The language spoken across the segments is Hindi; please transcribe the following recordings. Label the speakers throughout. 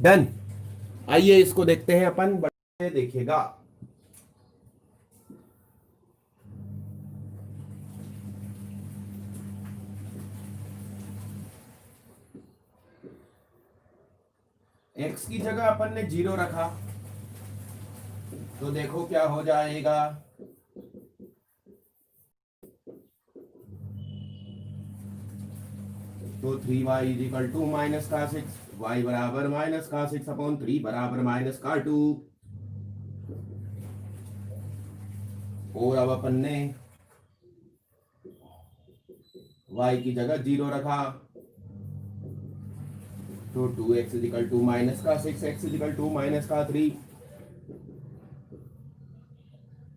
Speaker 1: डन। आइए इसको देखते हैं अपन, बड़े देखिएगा। x की जगह अपन ने 0 रखा, तो देखो क्या हो जाएगा। तो 3y is equal to minus का 6, y बराबर माइनस का 6 अपॉन 3 बराबर माइनस का 2। और अब अपन ने y की जगह 0 रखा, तो 2x is equal to minus का 6, x is equal to minus का 3।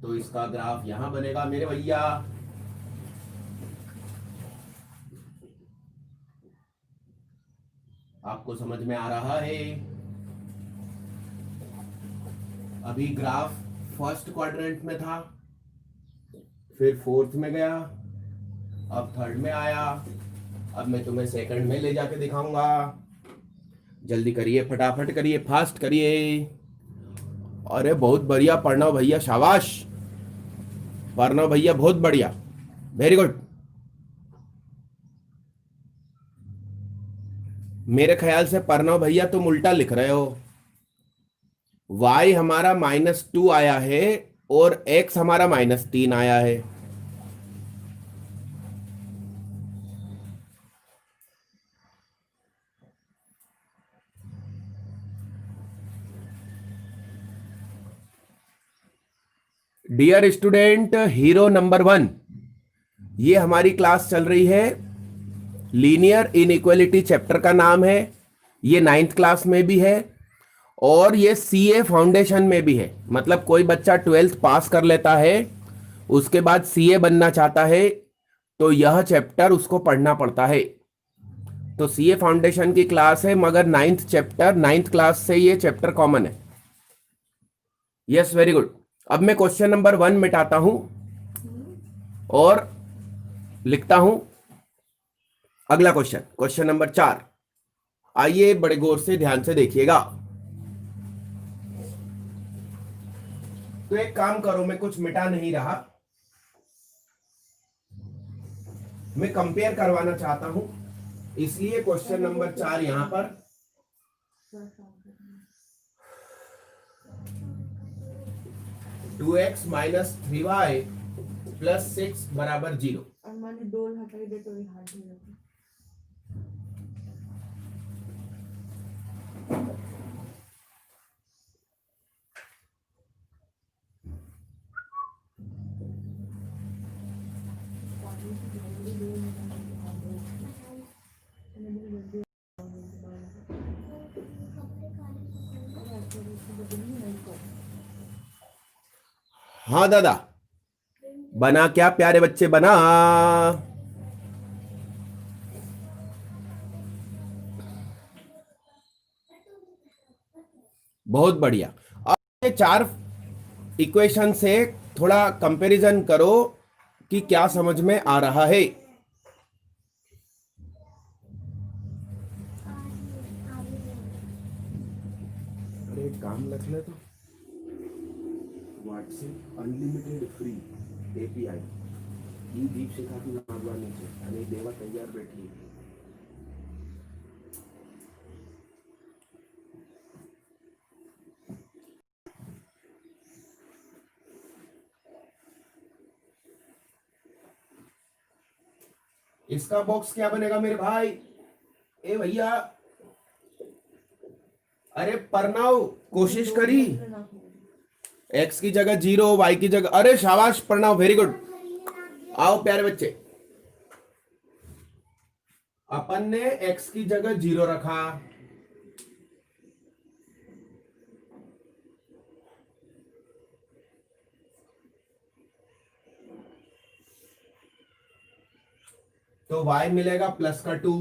Speaker 1: तो इसका ग्राफ यहां बनेगा मेरे भैया। आपको समझ में आ रहा है? अभी ग्राफ फर्स्ट क्वाड्रेंट में था, फिर फोर्थ में गया, अब थर्ड में आया। अब मैं तुम्हें सेकंड में ले जाके दिखाऊंगा। जल्दी करिए, फटाफट करिए, फास्ट करिए। अरे बहुत बढ़िया प्रणव भैया, शाबाश प्रणव भैया, बहुत बढ़िया, वेरी गुड। मेरे ख्याल से प्रणव भैया तुम उल्टा लिख रहे हो। y हमारा -2 आया है और x हमारा -3 आया है। डियर स्टूडेंट, हीरो नंबर 1, ये हमारी क्लास चल रही है, लीनियर इनइक्वालिटी चैप्टर का नाम है। ये 9th क्लास में भी है और ये सीए फाउंडेशन में भी है। मतलब कोई बच्चा 12th पास कर लेता है, उसके बाद सीए बनना चाहता है, तो यह चैप्टर उसको पढ़ना पड़ता है। तो सीए फाउंडेशन की क्लास है, मगर 9th क्लास से ये चैप्टर कॉमन है। Yes, very good. अब मैं क्वेश्चन नंबर 1 मिटाता हूं और लिखता हूं अगला क्वेश्चन, क्वेश्चन नंबर 4। आइए बड़े गौर से ध्यान से देखिएगा। तो एक काम करो, मैं कुछ मिटा नहीं रहा, मैं कंपेयर करवाना चाहता हूं, इसलिए क्वेश्चन नंबर 4 यहां पर 2x माइनस 3y प्लस 6 बराबर 0। हाँ दादा, बना क्या प्यारे बच्चे, बना। बहुत बढ़िया। अब ये 4 इक्वेशन से थोड़ा कंपैरिजन करो कि क्या समझ में आ रहा है। अरे एक काम रख ले, तो व्हाट्सएप अनलिमिटेड फ्री एपीआय ही दीपशिखाची मागवानीचे आणि देवा तयार भेटली। इसका बॉक्स क्या बनेगा मेरे भाई? ए भैया, अरे प्रणव कोशिश करी, x की जगह 0, y की जगह, अरे शाबाश प्रणव, वेरी गुड। आओ प्यारे बच्चे, अपन ने x की जगह 0 रखा, तो y मिलेगा प्लस का 2,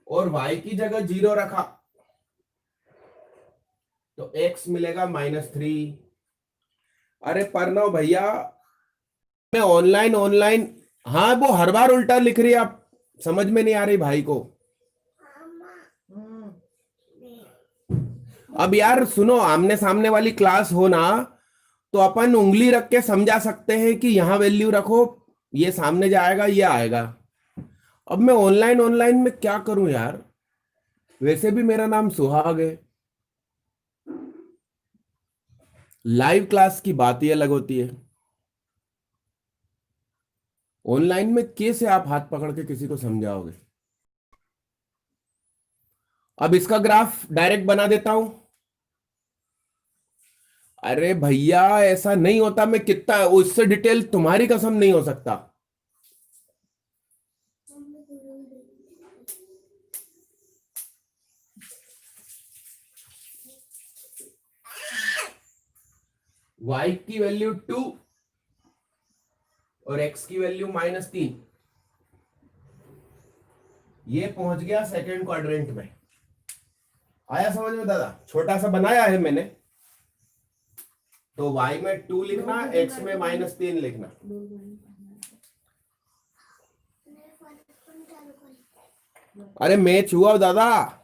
Speaker 1: और y की जगह 0 रखा, तो x मिलेगा -3। अरे प्रणव भैया, मैं ऑनलाइन ऑनलाइन, हाँ वो हर बार उल्टा लिख रही है, आप समझ में नहीं आ रही भाई को। अब यार सुनो, आमने सामने वाली क्लास हो ना, तो अपन उंगली रख के समझा सकते हैं कि यहां वैल्यू रखो, ये सामने जाएगा, ये आएगा। अब मैं ऑनलाइन ऑनलाइन में क्या करूं यार? वैसे भी मेरा नाम सुहाग है। लाइव क्लास की बात ही अलग होती है। ऑनलाइन में कैसे आप हाथ पकड़ के किसी को समझाओगे? अब इसका ग्राफ डायरेक्ट बना देता हूं। अरे भैया ऐसा नहीं होता, मैं कितना उससे डिटेल तुम्हारी कसम नहीं हो सकता। y की वैल्यू 2 और x की वैल्यू -3, ये पहुंच गया सेकेंड क्वाड्रेंट में। आया समझ में दादा? छोटा सा बनाया है मैंने। तो y में 2 लिखना, x में -3 लिखना। अरे मैच हुआ दादा।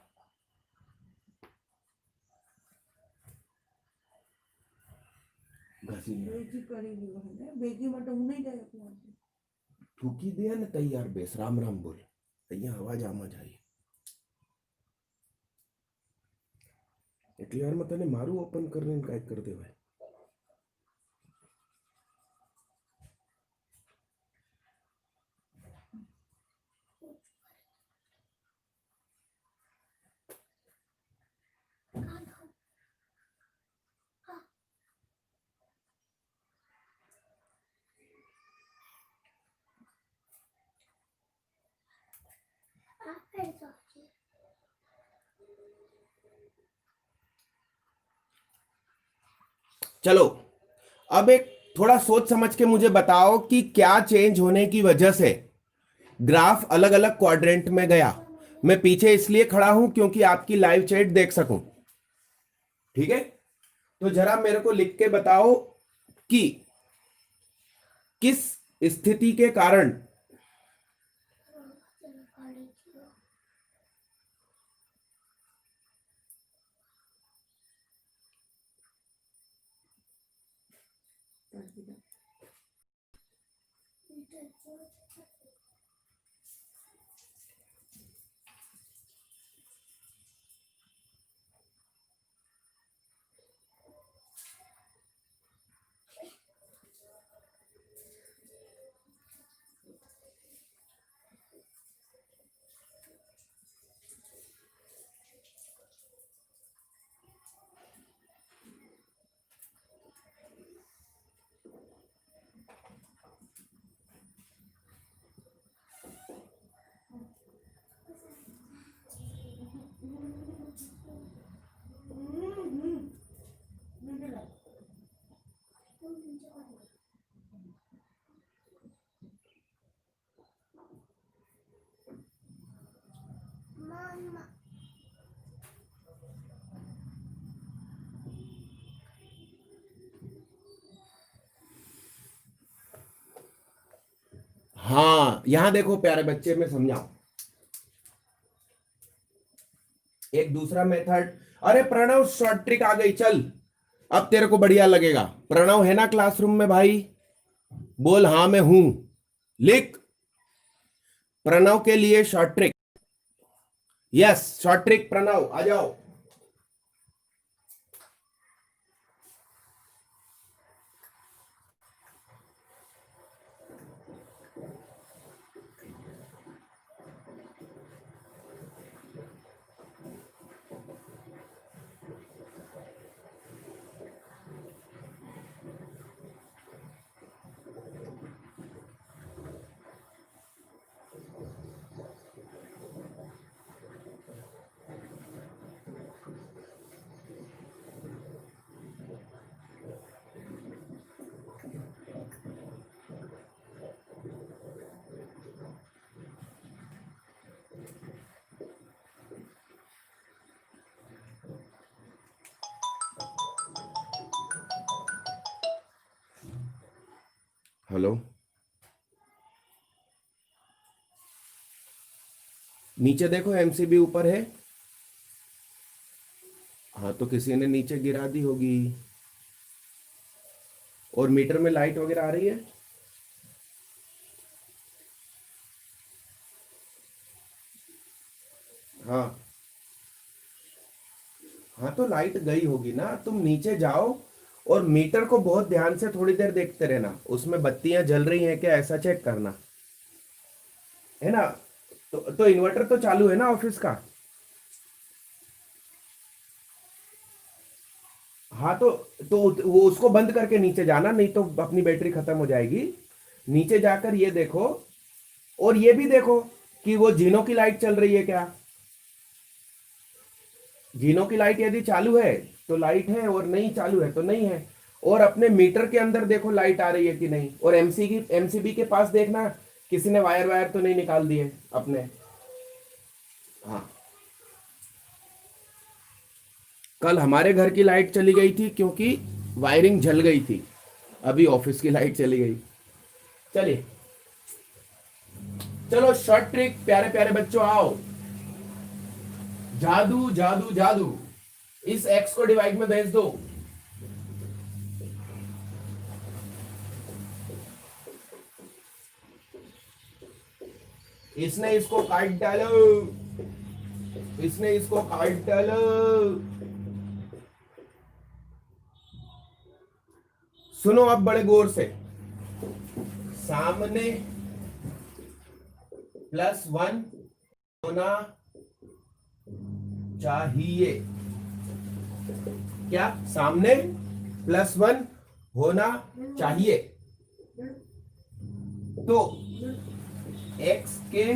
Speaker 1: थूकी दिया ना तैयार बेस, राम राम बोल तैयार, आवाज आमा जाए એટલે યાર मैं तने मारू ओपन करने काय कर दे भाई। चलो अब एक थोड़ा सोच समझ के मुझे बताओ कि क्या चेंज होने की वजह से ग्राफ अलग अलग क्वाड्रेंट में गया। मैं पीछे इसलिए खड़ा हूं क्योंकि आपकी लाइव चैट देख सकूं। ठीक है, तो जरा मेरे को लिख के बताओ कि किस स्थिति के कारण हाँ यहां देखो प्यारे बच्चे, मैं समझाऊं एक दूसरा मेथड। अरे प्रणव शॉर्ट ट्रिक आ गई, चल अब तेरे को बढ़िया लगेगा। प्रणव है ना क्लासरूम में भाई? बोल हाँ मैं हूं, लिख। प्रणव के लिए short trick. Yes short trick, Pranav आ जाओ। हेलो, नीचे देखो एमसीबी ऊपर है। तो किसी ने नीचे गिरा दी होगी। और मीटर में लाइट वगैरह आ रही है? हाँ हाँ, तो लाइट गई होगी ना। तुम नीचे जाओ और मीटर को बहुत ध्यान से थोड़ी देर देखते रहना, उसमें बत्तियां जल रही हैं क्या, ऐसा चेक करना, है ना। तो इन्वर्टर तो चालू है ना ऑफिस का? हाँ, तो वो उसको बंद करके नीचे जाना, नहीं तो अपनी बैटरी खत्म हो जाएगी। नीचे जाकर ये देखो, और ये भी देखो कि वो जीनो की लाइट चल रही है क्या। जीनो की लाइट यदि चालू है तो लाइट है, और नहीं चालू है तो नहीं है। और अपने मीटर के अंदर देखो लाइट आ रही है कि नहीं। और एमसीबी के पास देखना किसी ने वायर वायर तो नहीं निकाल दिए अपने। हाँ, कल हमारे घर की लाइट चली गई थी क्योंकि वायरिंग जल गई थी। अभी ऑफिस की लाइट चली गई। चलिए, चलो शॉर्ट ट्रिक प्यारे प्यारे बच्चों, आओ। जादू जादू जादू, इस एक्स को डिवाइड में भेज दो। इसने इसको काट डालो, इसने इसको काट डालो। सुनो अब बड़े गौर से। सामने +1 होना चाहिए। क्या? सामने +1 होना चाहिए। तो x के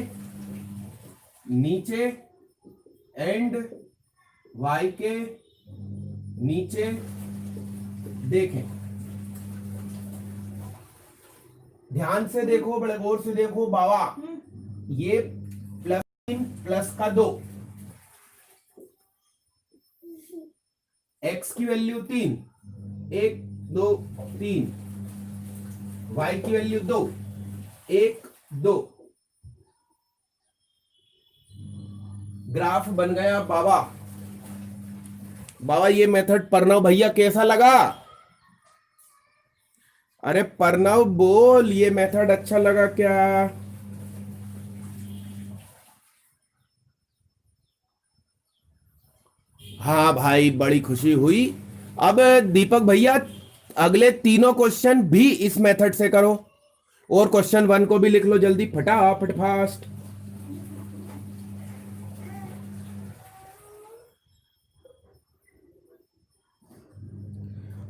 Speaker 1: नीचे एंड y के नीचे देखें। ध्यान से देखो, बड़े गौर से देखो बाबा। ये +3 प्लस का 2, x की वैल्यू 3, 1 2 3, y की वैल्यू 2, 1 2। ग्राफ बन गया बाबा। बाबा ये मेथड प्रणव भैया कैसा लगा? अरे प्रणव बोल, ये मेथड अच्छा लगा क्या? हाँ भाई, बड़ी खुशी हुई। अब दीपक भैया अगले तीनों क्वेश्चन भी इस मेथड से करो, और क्वेश्चन 1 को भी लिख लो जल्दी, फटाफट फास्ट।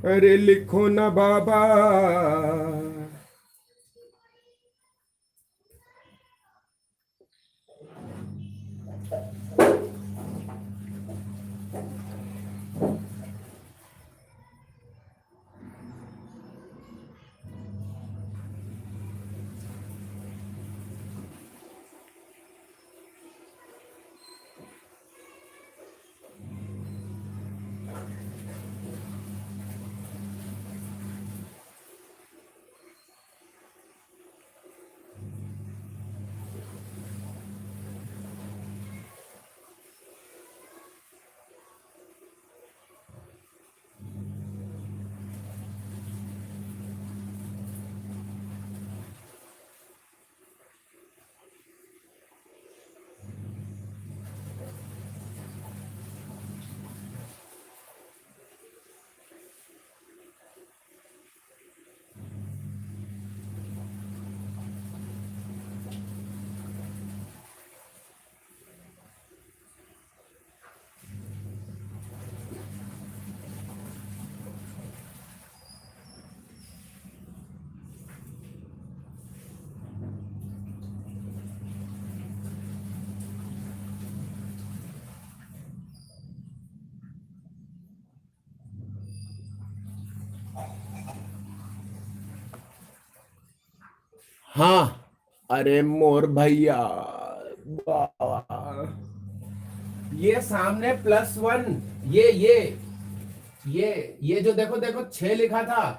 Speaker 1: अरे लिखो ना बाबा। हाँ, अरे मोर भैया, वाह। ये सामने +1, ये जो देखो देखो 6 लिखा था,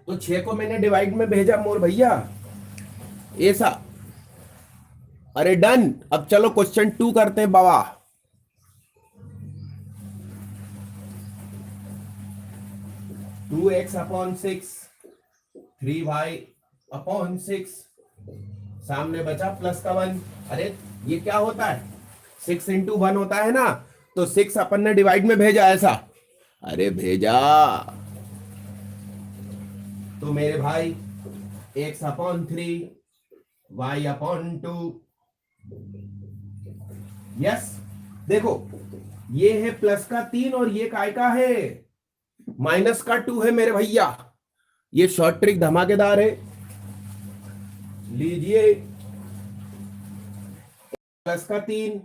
Speaker 1: तो 6 को मैंने डिवाइड में भेजा मोर भैया, ऐसा। अरे डन। अब चलो क्वेश्चन 2 करते हैं बाबा। 2x/6, 3y/6, सामने बचा प्लस का 1। अरे ये क्या होता है, 6 into 1 होता है ना, तो 6 अपन ने डिवाइड में भेजा ऐसा, अरे भेजा। तो मेरे भाई x/3, y/2। यस, देखो ये है प्लस का 3 और ये काय का है, माइनस का 2 है मेरे भैया। ये शॉर्ट ट्रिक धमाकेदार है, लीजिए। प्लस का 3,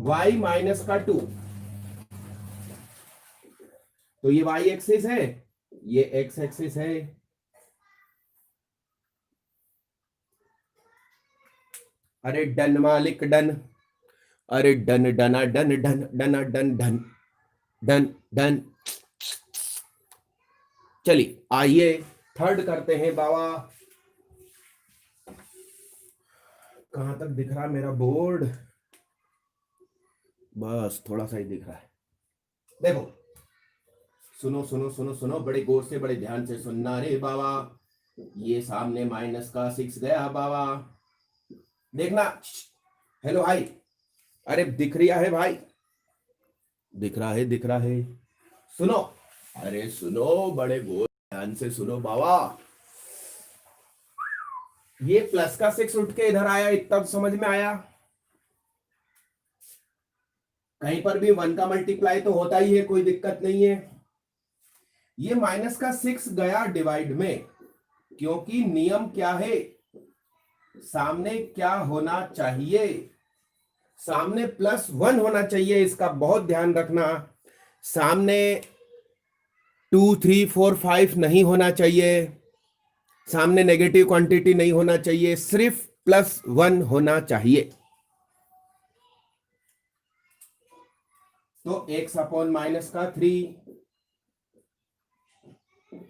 Speaker 1: y माइनस का 2, तो ये y एक्सिस है, ये x एक्सिस है। अरे डन मालिक डन, अरे डन डना डन डन डना डन डन डन डन। चलिए आइए थर्ड करते हैं बाबा। कहां तक दिख रहा है मेरा बोर्ड, बस थोड़ा सा ही दिख रहा है। देखो सुनो सुनो सुनो सुनो, बड़े गौर से बड़े ध्यान से सुनना रे बाबा। ये सामने माइनस का 6 गया बाबा, देखना। हेलो भाई, अरे दिख रहा है भाई, दिख रहा है दिख रहा है, सुनो। अरे सुनो, बड़े गौर ध्यान से सुनो बाबा। ये प्लस का 6 उठ के इधर आया, इतना तो समझ में आया। कहीं पर भी 1 का मल्टीप्लाई तो होता ही है, कोई दिक्कत नहीं है। ये माइनस का 6 गया डिवाइड में, क्योंकि नियम क्या है, सामने क्या होना चाहिए, सामने +1 होना चाहिए। इसका बहुत ध्यान रखना, सामने 2, 3, 4, 5 नहीं होना चाहिए, सामने नेगेटिव क्वांटिटी नहीं होना चाहिए, सिर्फ +1 होना चाहिए। तो x/-3,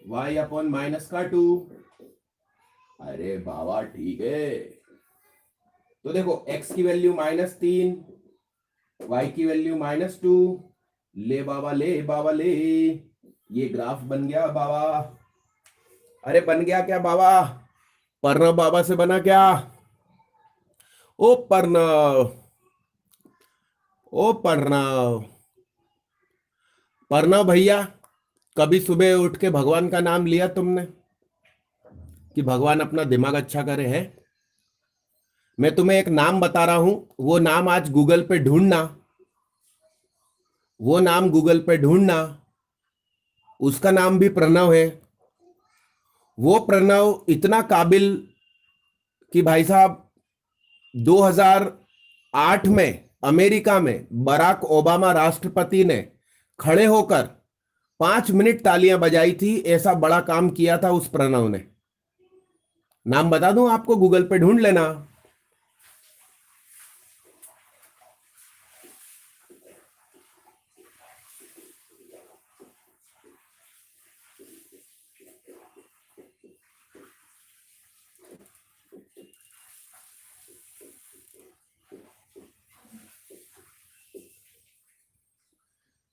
Speaker 1: y/-2। अरे बाबा ठीक है। तो देखो x की वैल्यू -3, y की वैल्यू -2। ले बाबा ले बाबा ले, ये ग्राफ बन गया बाबा। अरे बन गया क्या बाबा, प्रणव बाबा से बना क्या? ओ प्रणव, ओ प्रणव, प्रणव भैया, कभी सुबह उठ के भगवान का नाम लिया तुमने कि भगवान अपना दिमाग अच्छा करे है? मैं तुम्हें एक नाम बता रहा हूं, वो नाम आज गूगल पे ढूंढना, वो नाम गूगल पे ढूंढना। उसका नाम भी प्रणव है। वो प्रणव इतना काबिल कि भाई साहब 2008 में अमेरिका में बराक ओबामा राष्ट्रपति ने खड़े होकर 5 मिनट तालियां बजाई थी। ऐसा बड़ा काम किया था उस प्रणव ने। नाम बता दूं आपको, गूगल पे ढूंढ लेना।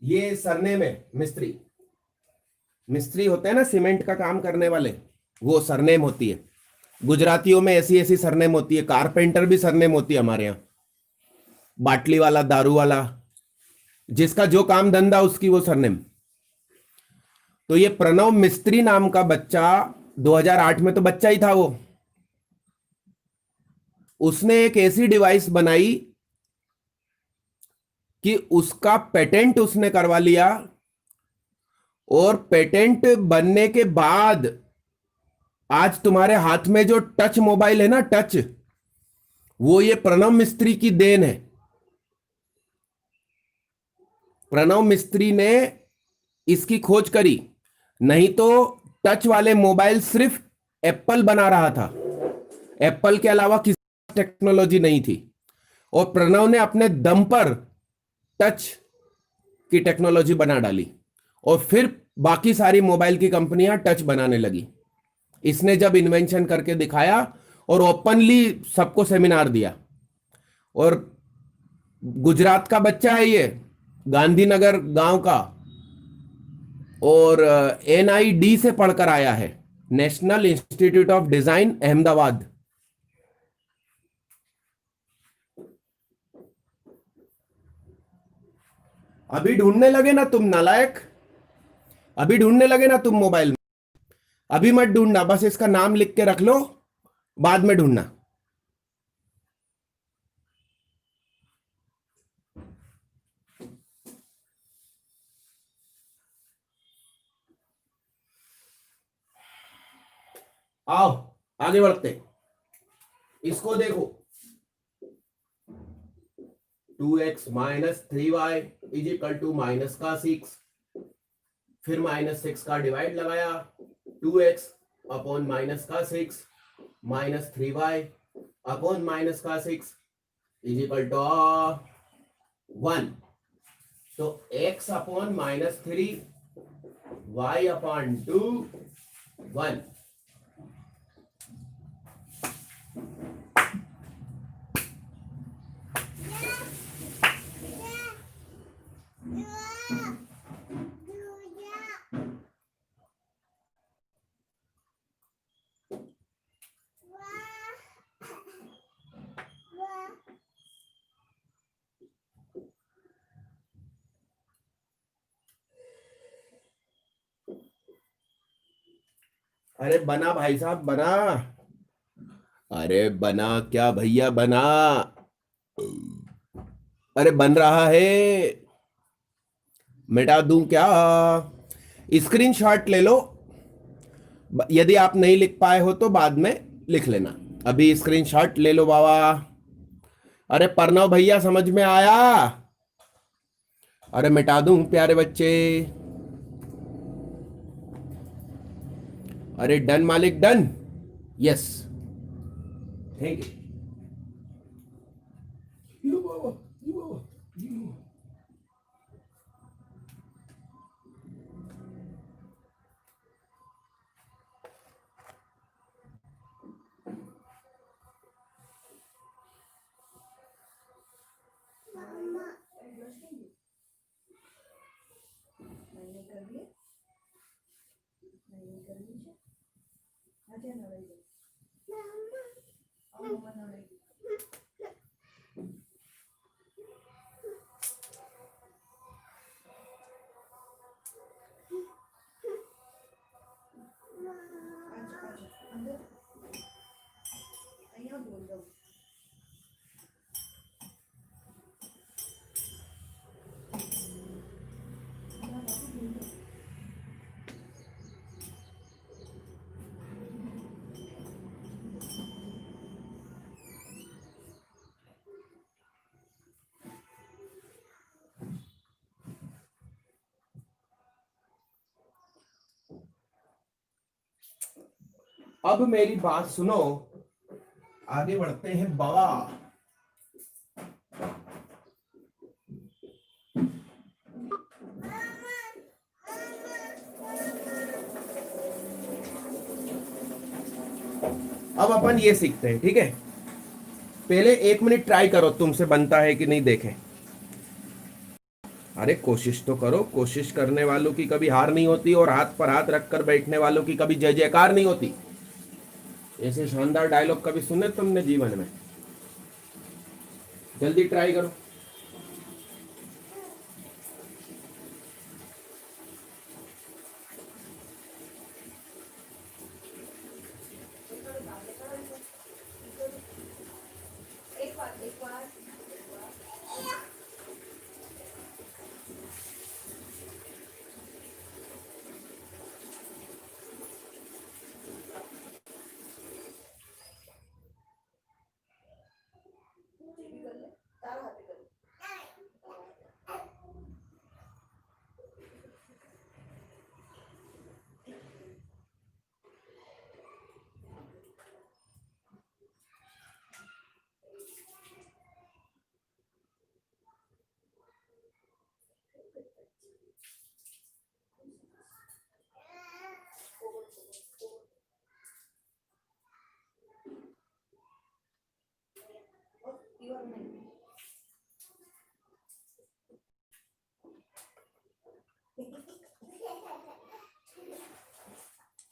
Speaker 1: ये सरनेम है मिस्त्री, मिस्त्री होते हैं ना सीमेंट का काम करने वाले, वो सरनेम होती है। गुजरातियों में ऐसी ऐसी सरनेम होती है। कारपेंटर भी सरनेम होती है हमारे यहाँ। बाटली वाला, दारू वाला, जिसका जो काम धंधा उसकी वो सरनेम। तो ये प्रणव मिस्त्री नाम का बच्चा 2008 में तो बच्चा ही था वो, उसने एक ऐसी डिवाइस बनाई कि उसका पेटेंट उसने करवा लिया। और पेटेंट बनने के बाद आज तुम्हारे हाथ में जो टच मोबाइल है ना, टच, वो ये प्रणव मिस्त्री की देन है। प्रणव मिस्त्री ने इसकी खोज करी, नहीं तो टच वाले मोबाइल सिर्फ एप्पल बना रहा था, एप्पल के अलावा किसी टेक्नोलॉजी नहीं थी। और प्रणव ने अपने दम पर टच की टेक्नोलॉजी बना डाली और फिर बाकी सारी मोबाइल की कंपनियां टच बनाने लगी। इसने जब इन्वेंशन करके दिखाया और ओपनली सबको सेमिनार दिया। और गुजरात का बच्चा है ये, गांधीनगर गांव का, और NID से पढ़कर आया है, national institute of design Ahmedabad. अभी ढूंढने लगे ना तुम नालायक, अभी ढूंढने लगे ना तुम मोबाइल में, अभी मत ढूंढना, बस इसका नाम लिख के रख लो, बाद में ढूंढना। आओ आगे बढ़ते, इसको देखो, 2x minus 3y is equal to minus का 6, फिर माइनस 6 का डिवाइड लगाया, 2x अपॉन माइनस का 6 माइनस 3y अपॉन माइनस का 6 इज इक्वल टू 1। तो x upon minus 3 y upon 2 1। अरे बना भाई साहब बना, अरे बना क्या भैया बना, अरे बन रहा है, मिटा दूं क्या? स्क्रीनशॉट ले लो, यदि आप नहीं लिख पाए हो तो बाद में लिख लेना, अभी स्क्रीनशॉट ले लो बाबा। अरे प्रणव भैया समझ में आया? अरे मिटा दूं प्यारे बच्चे? अरे डन मालिक done, yes, thank you Baba, you Baba, you. अब मेरी बात सुनो, आगे बढ़ते हैं बाबा। अब अपन ये सीखते हैं, ठीक है? पहले 1 मिनट ट्राई करो, तुमसे बनता है कि नहीं देखें। अरे कोशिश तो करो, कोशिश करने वालों की कभी हार नहीं होती, और हाथ पर हाथ रखकर बैठने वालों की कभी जय जयकार नहीं होती। ऐसे शानदार डायलॉग कभी सुने तुमने जीवन में? जल्दी ट्राई करो।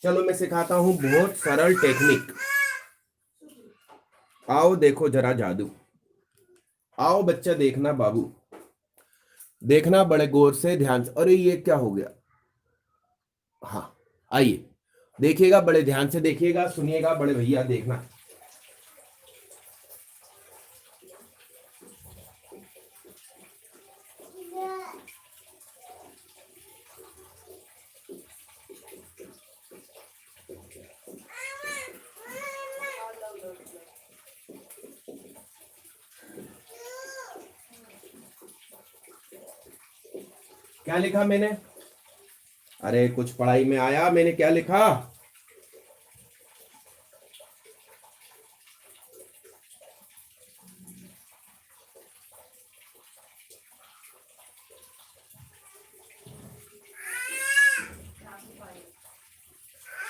Speaker 1: चलो मैं सिखाता हूं बहुत सरल टेक्निक। आओ देखो जरा जादू। आओ बच्चा देखना, बाबू देखना बड़े गौर से ध्यान से। अरे ये क्या हो गया? हाँ आइए देखिएगा, बड़े ध्यान से देखिएगा, सुनिएगा बड़े भैया, देखना। क्या लिखा मैंने? अरे कुछ पढ़ाई में आया, मैंने क्या लिखा?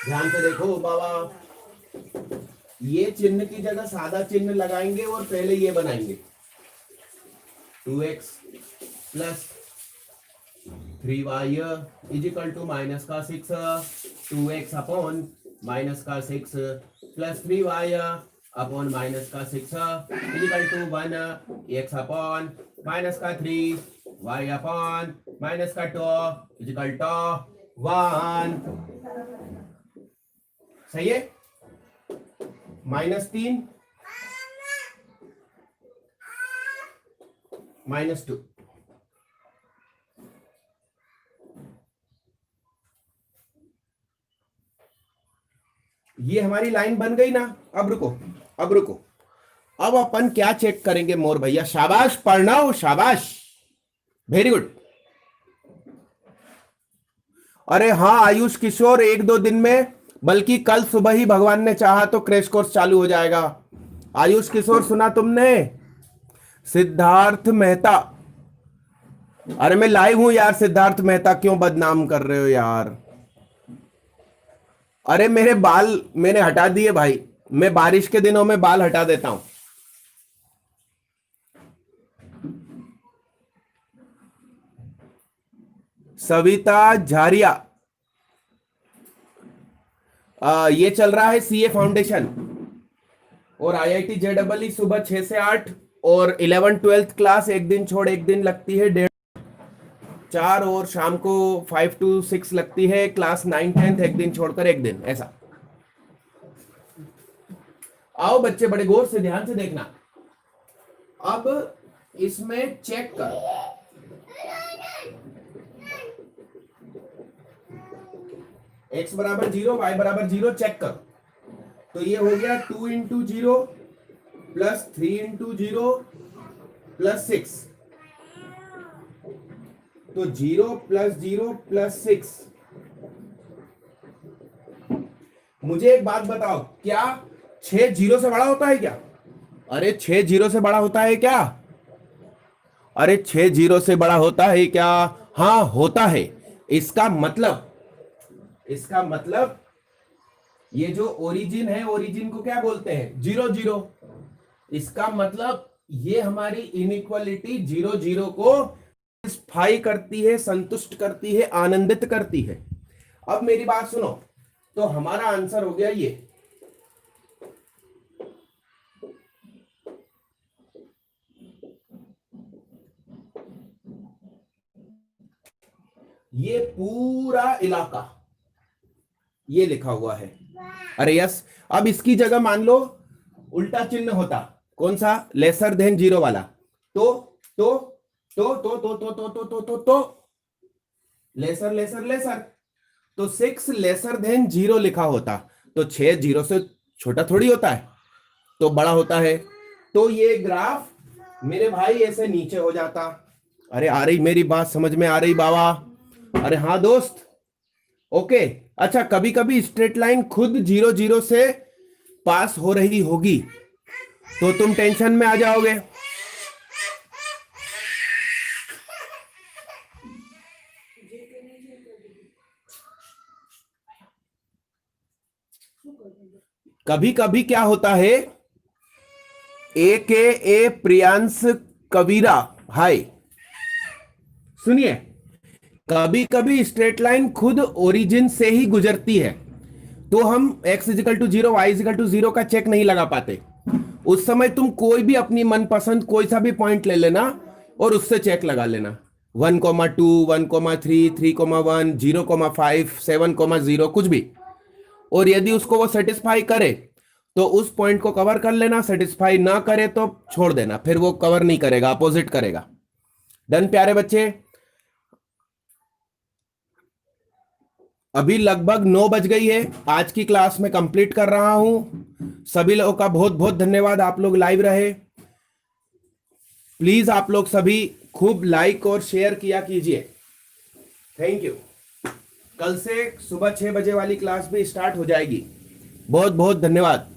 Speaker 1: ध्यान से देखो बाबा, ये चिन्ह की जगह सादा चिन्ह लगाएंगे और पहले ये बनाएंगे 2x plus 3y is equal to minus का 6, 2x अपॉन माइनस का 6 प्लस 3y अपॉन माइनस का 6 is equal to 1, x upon minus का 3, y अपॉन माइनस का 2 इज इक्वल टू 1। सही है? -3 -2। ये हमारी लाइन बन गई ना। अब रुको, अब रुको, अब अपन क्या चेक करेंगे मोर भैया? शाबाश, पढ़ना, शाबाश, वेरी गुड। अरे हाँ आयुष किशोर, 1-2 दिन में, बल्कि कल सुबह ही भगवान ने चाहा तो क्रैश कोर्स चालू हो जाएगा। आयुष किशोर सुना तुमने? सिद्धार्थ मेहता, अरे मैं लाइव हूं यार। सिद्धार्थ मेहता क्यों बदनाम कर रहे हो यार? अरे मेरे बाल मैंने हटा दिए भाई, मैं बारिश के दिनों में बाल हटा देता हूं। सविता झारिया, ये चल रहा है सीए फाउंडेशन और आईआईटी जेईई सुबह 6 से 8 और 11th-12th क्लास एक दिन छोड़ एक दिन लगती है 4 और शाम को 5 to 6 लगती है क्लास। 9-10 एक दिन छोड़कर एक दिन, ऐसा। आओ बच्चे बड़े गौर से ध्यान से देखना। अब इसमें चेक करो, x बराबर 0, y बराबर 0, चेक करो। तो ये हो गया 2 into 0 प्लस 3 into 0 प्लस 6, तो 0 प्लस 0 प्लस 6। मुझे एक बात बताओ, क्या 6 0 से बड़ा होता है क्या? अरे 6 0 से बड़ा होता है क्या? अरे 6 0 से बड़ा होता है क्या? हाँ होता है। इसका मतलब ये जो ओरिजिन है, ओरिजिन को क्या बोलते हैं? 0 0। इसका मतलब ये हमारी इनइक्वालिटी 0 0 को सेटिस्फाई करती है, संतुष्ट करती है, आनंदित करती है। अब मेरी बात सुनो, तो हमारा आंसर हो गया ये पूरा इलाका ये लिखा हुआ है। अरे यस, अब इसकी जगह मान लो उल्टा चिन्ह होता, कौन सा? लेसर देन 0 वाला। तो लेसर लेसर लेसर, तो 6 लेसर देन 0 लिखा होता, तो 6 0 से छोटा थोड़ी होता है, तो बड़ा होता है। तो ये ग्राफ मेरे भाई ऐसे नीचे हो जाता। अरे आ रही मेरी बात समझ में आ रही बाबा? अरे हाँ दोस्त, ओके। अच्छा, कभी कभी स्ट्रेट लाइन खुद 0 0 से पास हो रही होगी तो तुम टेंशन में आ जाओगे। कभी कभी क्या होता है, ए प्रियांश कबीरा, हाय, सुनिए, कभी कभी स्ट्रेट लाइन खुद ओरिजिन से ही गुजरती है। तो हम x is equal to 0 y is equal to 0 का चेक नहीं लगा पाते। उस समय तुम कोई भी अपनी मनपसंद कोई सा भी पॉइंट ले लेना और उससे चेक लगा लेना, 1,2, 1,3, 3,1, 0,5, 7,0 कुछ भी। और यदि उसको वो सेटिस्फाई करे तो उस पॉइंट को कवर कर लेना, सेटिस्फाई ना करे तो छोड़ देना, फिर वो कवर नहीं करेगा, अपोजिट करेगा। डन प्यारे बच्चे। अभी लगभग 9 बज गई है, आज की क्लास में कंप्लीट कर रहा हूं। सभी लोगों का बहुत बहुत धन्यवाद, आप लोग लाइव रहे। प्लीज आप लोग सभी खूब लाइक और शेयर किया कीजिए। Thank you. कल से सुबह 6 बजे वाली क्लास भी स्टार्ट हो जाएगी। बहुत बहुत धन्यवाद।